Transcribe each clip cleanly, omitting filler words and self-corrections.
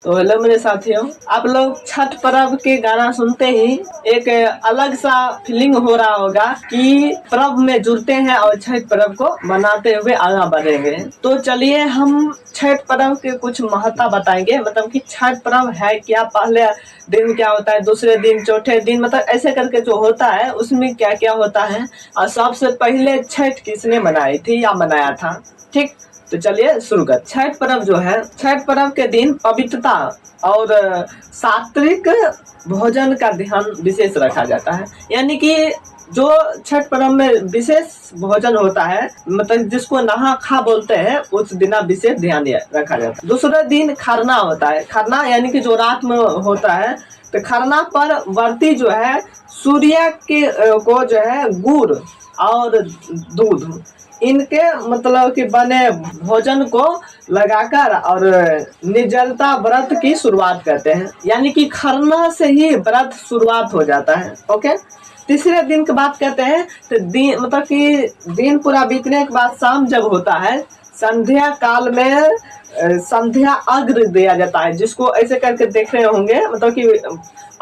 तो हेलो मेरे साथियों, आप लोग छठ पर्व के गाना सुनते ही एक अलग सा फीलिंग हो रहा होगा कि पर्व में जुड़ते हैं और छठ पर्व को मनाते हुए आगे बढ़ेंगे। तो चलिए हम छठ पर्व के कुछ महत्ता बताएंगे, मतलब कि छठ पर्व है क्या, पहले दिन क्या होता है, दूसरे दिन, चौथे दिन, मतलब ऐसे करके जो होता है उसमें क्या क्या होता है, और सबसे पहले छठ किसने मनाई थी या मनाया था। ठीक, तो चलिए शुरू कर। छठ पर्व जो है, छठ पर्व के दिन पवित्रता और सात्विक भोजन का ध्यान विशेष रखा जाता है। यानी कि जो छठ पर्व में विशेष भोजन होता है, मतलब जिसको नहा खा बोलते हैं, उस दिन विशेष ध्यान रखा जाता है। दूसरे दिन खरना होता है। खरना यानी कि जो रात में होता है, तो खरना पर व्रती जो है सूर्य के को जो है गुड़ और दूध, इनके मतलब कि बने भोजन को लगाकर और निर्जलता व्रत की शुरुआत करते हैं। यानी कि खरना से ही व्रत शुरुआत हो जाता है। ओके, तीसरे दिन की बात करते हैं, तो दिन मतलब कि दिन पूरा बीतने के बाद शाम जब होता है, संध्या काल में संध्या अग्र दिया जाता है, जिसको ऐसे करके देख रहे होंगे, मतलब कि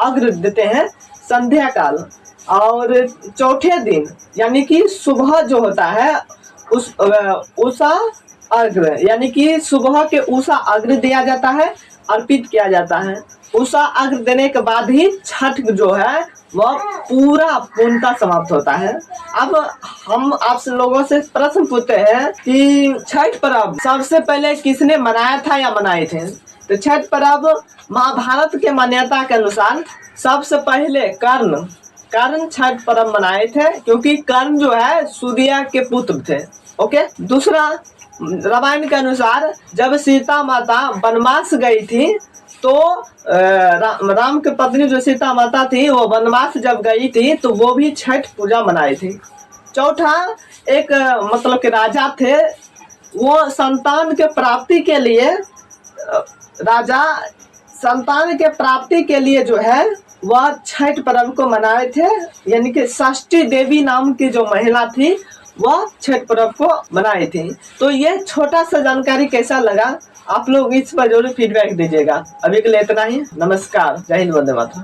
अग्र देते हैं संध्या काल। और चौथे दिन यानी कि सुबह जो होता है, उस उषा अग्र, यानी कि सुबह के उषा अग्र दिया जाता है, अर्पित किया जाता है। उषा अग्र देने के बाद ही छठ जो है वह पूर्णतः समाप्त होता है। अब हम आप लोगों से प्रश्न पूछते हैं कि छठ पर्व सबसे पहले किसने मनाया था या मनाए थे। तो छठ पर्व महाभारत के मान्यता के अनुसार सबसे पहले कर्ण छठ पर्व मनाए थे, क्योंकि कर्ण जो है सूर्य के पुत्र थे। ओके, दूसरा, रामायण के अनुसार जब सीता माता वनवास गई थी, तो राम के पत्नी जो सीता माता थी, वो वनवास जब गई थी तो वो भी छठ पूजा मनाई थी। चौथा, एक मतलब के राजा थे, वो संतान के प्राप्ति के लिए राजा संतान के प्राप्ति के लिए जो है वह छठ पर्व को मनाए थे। यानी कि षष्ठी देवी नाम की जो महिला थी वह छठ पर्व को मनाई थी। तो ये छोटा सा जानकारी कैसा लगा, आप लोग इस पर जरूर फीडबैक दीजिएगा। अभी के लिए इतना ही, नमस्कार, जय हिंद, वंदे मातरम।